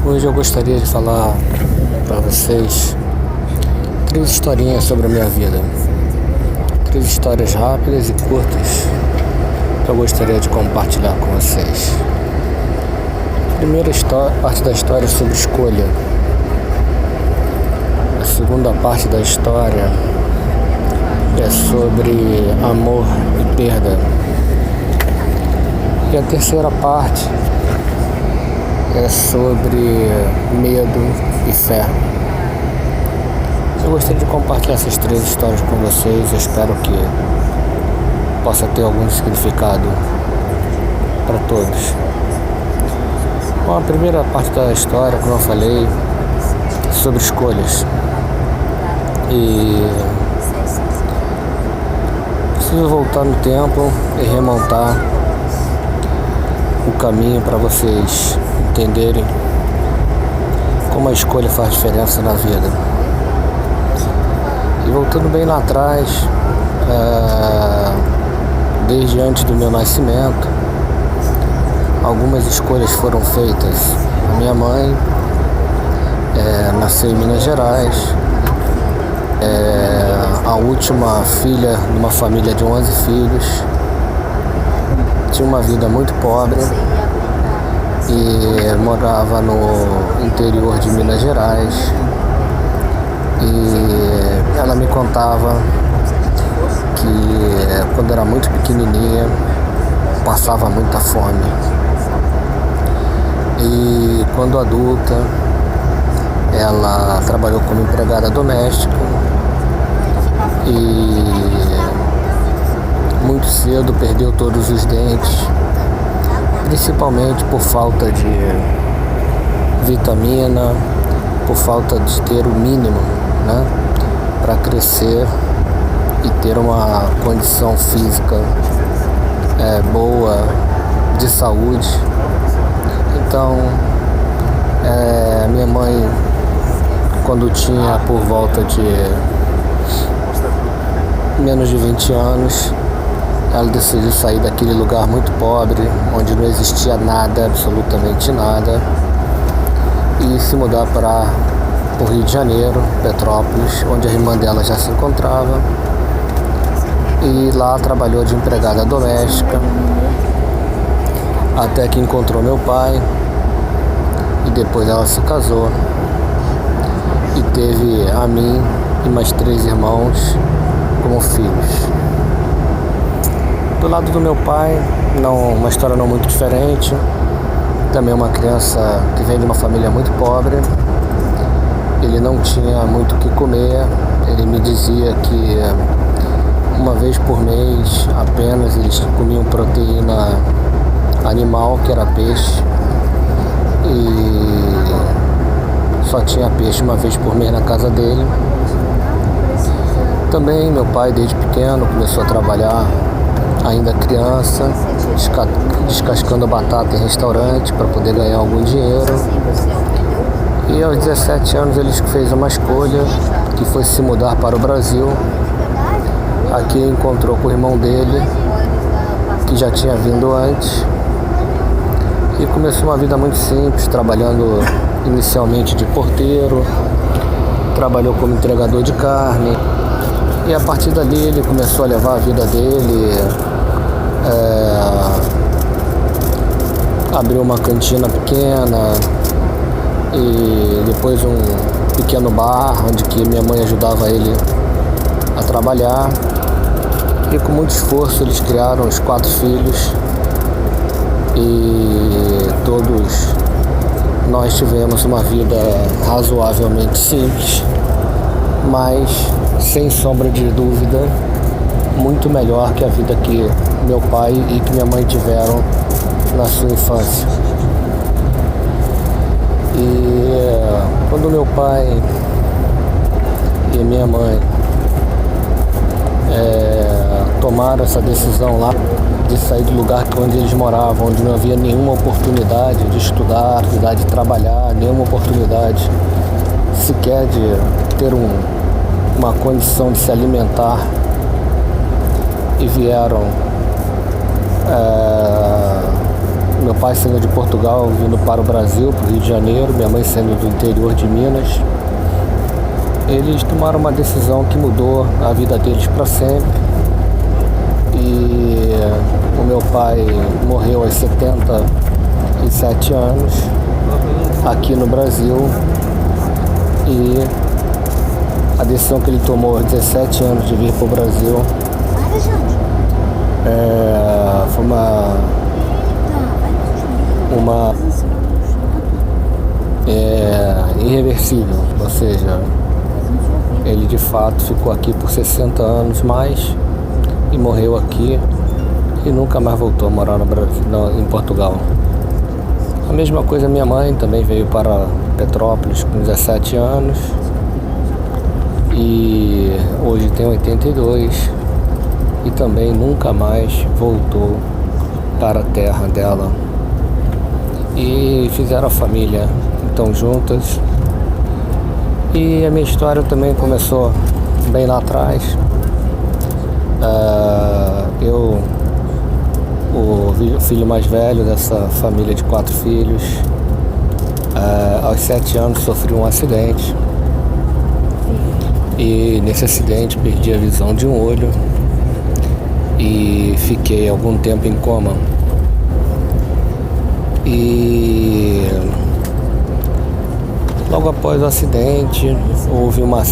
Hoje eu gostaria de falar para vocês 3 historinhas sobre a minha vida. 3 histórias rápidas e curtas que eu gostaria de compartilhar com vocês. A primeira parte da história é sobre escolha. A segunda parte da história é sobre amor e perda. E a terceira parte é sobre medo e fé. Eu gostaria de compartilhar essas 3 histórias com vocês. Eu espero que possa ter algum significado para todos. Bom, a primeira parte da história, como eu falei, é sobre escolhas. E preciso voltar no tempo e remontar o caminho para vocês entenderem como a escolha faz diferença na vida. E voltando bem lá atrás, desde antes do meu nascimento, algumas escolhas foram feitas. A minha mãe nasceu em Minas Gerais, a última filha de uma família de 11 filhos, tinha uma vida muito pobre e morava no interior de Minas Gerais. E ela me contava que quando era muito pequenininha passava muita fome. E quando adulta ela trabalhou como empregada doméstica e muito cedo perdeu todos os dentes, principalmente por falta de vitamina, por falta de ter o mínimo, né, para crescer e ter uma condição física boa, de saúde. Então, minha mãe, quando tinha por volta de menos de 20 anos, ela decidiu sair daquele lugar muito pobre, onde não existia nada, absolutamente nada, e se mudar para o Rio de Janeiro, Petrópolis, onde a irmã dela já se encontrava. E lá trabalhou de empregada doméstica, até que encontrou meu pai, e depois ela se casou, e teve a mim e mais 3 irmãos como filhos. Do lado do meu pai, uma história não muito diferente. Também uma criança que vem de uma família muito pobre. Ele não tinha muito o que comer. Ele me dizia que uma vez por mês apenas eles comiam proteína animal, que era peixe. E só tinha peixe uma vez por mês na casa dele. Também meu pai, desde pequeno, começou a trabalhar ainda criança, descascando batata em restaurante para poder ganhar algum dinheiro. E aos 17 anos ele fez uma escolha, que foi se mudar para o Brasil. Aqui encontrou com o irmão dele, que já tinha vindo antes, e começou uma vida muito simples, trabalhando inicialmente de porteiro, trabalhou como entregador de carne. E a partir dali ele começou a levar a vida dele, abriu uma cantina pequena e depois um pequeno bar, onde que minha mãe ajudava ele a trabalhar. E com muito esforço eles criaram os 4 filhos, e todos nós tivemos uma vida razoavelmente simples, mas sem sombra de dúvida muito melhor que a vida que meu pai e que minha mãe tiveram na sua infância. E quando meu pai e minha mãe tomaram essa decisão lá de sair do lugar onde eles moravam, onde não havia nenhuma oportunidade de estudar, de trabalhar, nenhuma oportunidade sequer de ter uma condição de se alimentar, e vieram Meu pai sendo de Portugal, vindo para o Brasil, para o Rio de Janeiro, minha mãe sendo do interior de Minas. Eles tomaram uma decisão que mudou a vida deles para sempre. E o meu pai morreu aos 77 anos aqui no Brasil. E a decisão que ele tomou aos 17 anos de vir para o Brasil foi uma irreversível, ou seja, ele de fato ficou aqui por 60 anos mais e morreu aqui e nunca mais voltou a morar no Brasil, em Portugal. A mesma coisa minha mãe também veio para Petrópolis com 17 anos e hoje tem 82 e também nunca mais voltou para a terra dela. E fizeram a família então juntas. E a minha história também começou bem lá atrás. Eu, o filho mais velho dessa família de 4 filhos, aos 7 anos sofri um acidente. E nesse acidente perdi a visão de um olho e fiquei algum tempo em coma. E logo após o acidente houve um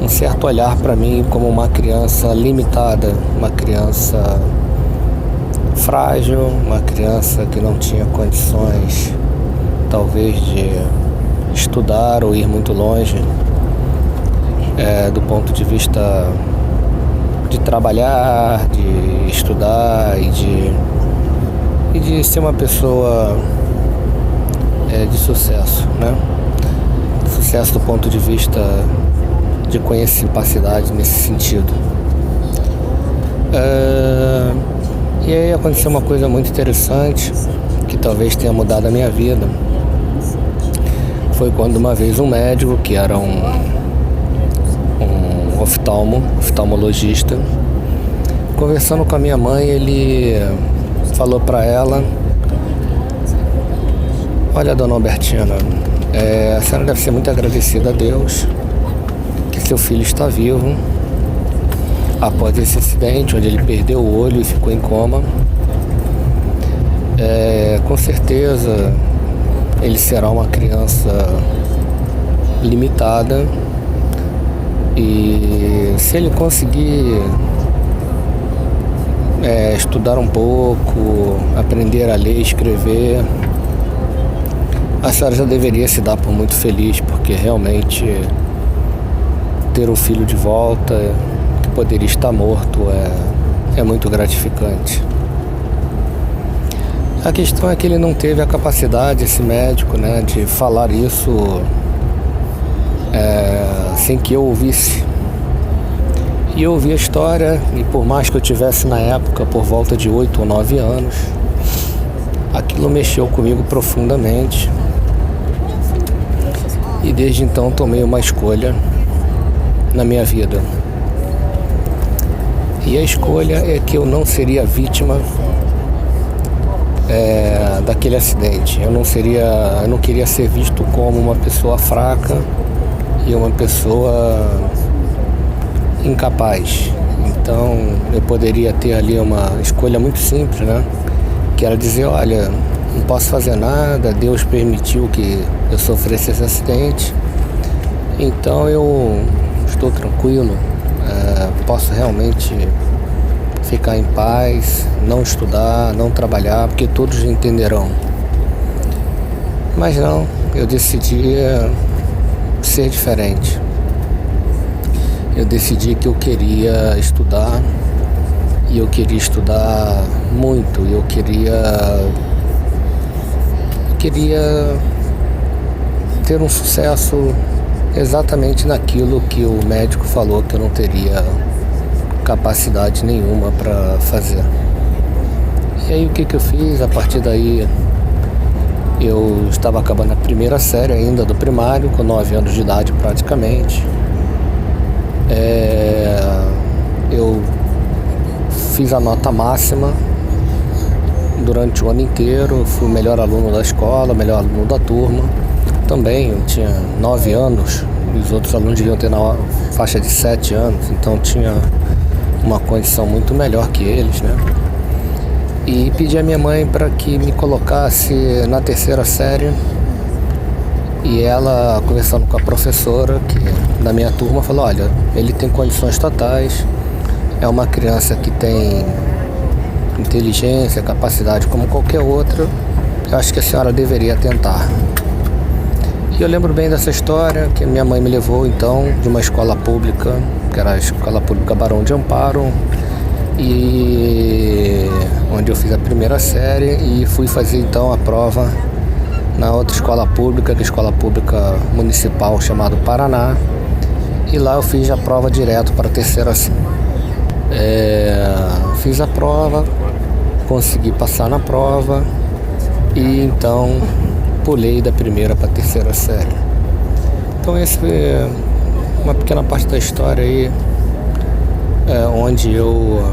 certo olhar para mim como uma criança limitada, uma criança frágil, uma criança que não tinha condições talvez de estudar ou ir muito longe, do ponto de vista de trabalhar, de estudar e de ser uma pessoa de sucesso, né? Sucesso do ponto de vista de capacidade nesse sentido. E aí aconteceu uma coisa muito interessante que talvez tenha mudado a minha vida. Foi quando uma vez um médico, que era um oftalmologista, conversando com a minha mãe, ele falou para ela: olha, dona Albertina, a senhora deve ser muito agradecida a Deus que seu filho está vivo após esse acidente onde ele perdeu o olho e ficou em coma. Com certeza ele será uma criança limitada e se ele conseguir estudar um pouco, aprender a ler e escrever, a senhora já deveria se dar por muito feliz, porque realmente ter o filho de volta, que poderia estar morto, é muito gratificante. A questão é que ele não teve a capacidade, esse médico, né, de falar isso sem que eu ouvisse. E eu ouvi a história, e por mais que eu tivesse na época por volta de 8 ou 9 anos, aquilo mexeu comigo profundamente. E desde então tomei uma escolha na minha vida. E a escolha é que eu não seria vítima daquele acidente. Eu não queria ser visto como uma pessoa fraca e uma pessoa incapaz. Então eu poderia ter ali uma escolha muito simples, né? Que era dizer: olha, não posso fazer nada, Deus permitiu que eu sofresse esse acidente, então eu estou tranquilo, posso realmente ficar em paz, não estudar, não trabalhar, porque todos entenderão. Mas não, eu decidi ser diferente. Eu decidi que eu queria estudar, e eu queria estudar muito, e eu queria ter um sucesso exatamente naquilo que o médico falou que eu não teria capacidade nenhuma para fazer. E aí o que eu fiz? A partir daí eu estava acabando a primeira série ainda do primário, com 9 anos de idade praticamente. Eu fiz a nota máxima durante o ano inteiro, fui o melhor aluno da escola, melhor aluno da turma. Também eu tinha 9 anos, os outros alunos deviam ter na faixa de 7 anos, então tinha uma condição muito melhor que eles, né? E pedi à minha mãe para que me colocasse na terceira série. E ela, conversando com a professora da minha turma, falou: olha, ele tem condições totais, é uma criança que tem inteligência, capacidade como qualquer outra, eu acho que a senhora deveria tentar. E eu lembro bem dessa história, que minha mãe me levou então de uma escola pública, que era a Escola Pública Barão de Amparo, e onde eu fiz a primeira série, e fui fazer então a prova na outra escola pública, que é a Escola Pública Municipal chamada Paraná, e lá eu fiz a prova direto para a terceira série. Fiz a prova, consegui passar na prova e então pulei da primeira para a terceira série. Então essa é uma pequena parte da história aí, onde eu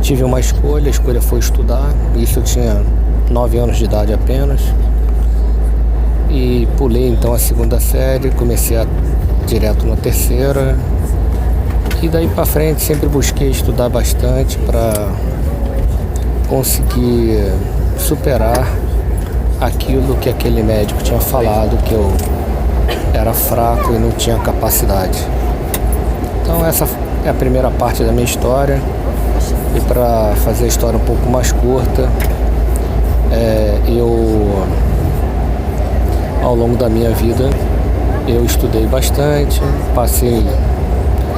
tive uma escolha, a escolha foi estudar, isso eu tinha 9 anos de idade apenas, e pulei então a segunda série, comecei direto na terceira, e daí para frente sempre busquei estudar bastante para conseguir superar aquilo que aquele médico tinha falado, que eu era fraco e não tinha capacidade. Então essa é a primeira parte da minha história, e para fazer a história um pouco mais curta, eu, ao longo da minha vida, eu estudei bastante, passei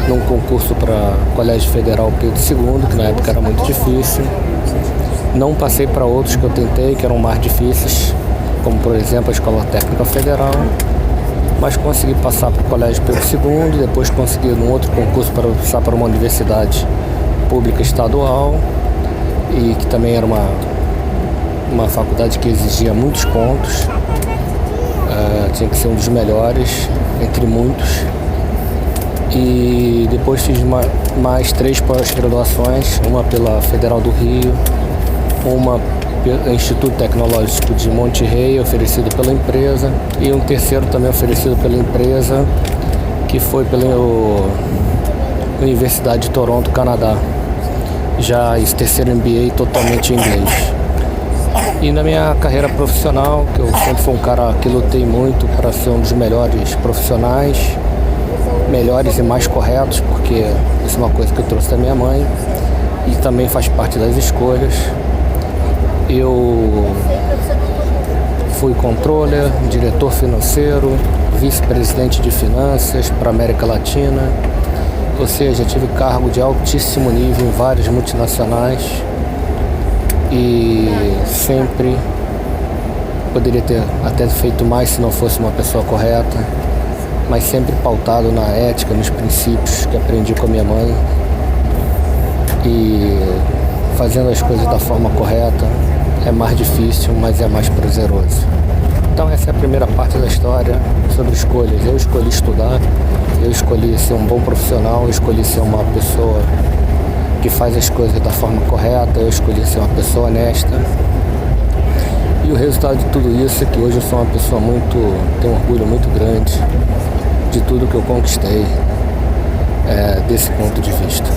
num concurso para Colégio Federal Pedro II, que na época era muito difícil. Não passei para outros que eu tentei, que eram mais difíceis, como por exemplo a Escola Técnica Federal, mas consegui passar para o Colégio Pedro II, depois consegui num outro concurso para passar para uma universidade pública estadual, e que também era uma faculdade que exigia muitos pontos, tinha que ser um dos melhores entre muitos. E depois fiz mais 3 pós-graduações, uma pela Federal do Rio, uma pelo Instituto Tecnológico de Monte Rei, oferecido pela empresa, e um terceiro também oferecido pela empresa, que foi pela Universidade de Toronto, Canadá. Já esse terceiro MBA totalmente em inglês. E na minha carreira profissional, que eu sempre fui um cara que lutei muito para ser um dos melhores profissionais, melhores e mais corretos, porque isso é uma coisa que eu trouxe da minha mãe e também faz parte das escolhas. Eu fui controller, diretor financeiro, vice-presidente de finanças para a América Latina, ou seja, tive cargo de altíssimo nível em várias multinacionais, e sempre poderia ter até feito mais se não fosse uma pessoa correta, mas sempre pautado na ética, nos princípios que aprendi com a minha mãe, e fazendo as coisas da forma correta é mais difícil, mas é mais prazeroso. Então essa é a primeira parte da história sobre escolhas. Eu escolhi estudar, eu escolhi ser um bom profissional, eu escolhi ser uma pessoa que faz as coisas da forma correta, eu escolhi ser uma pessoa honesta. E o resultado de tudo isso é que hoje eu sou uma pessoa tenho um orgulho muito grande de tudo que eu conquistei, desse ponto de vista.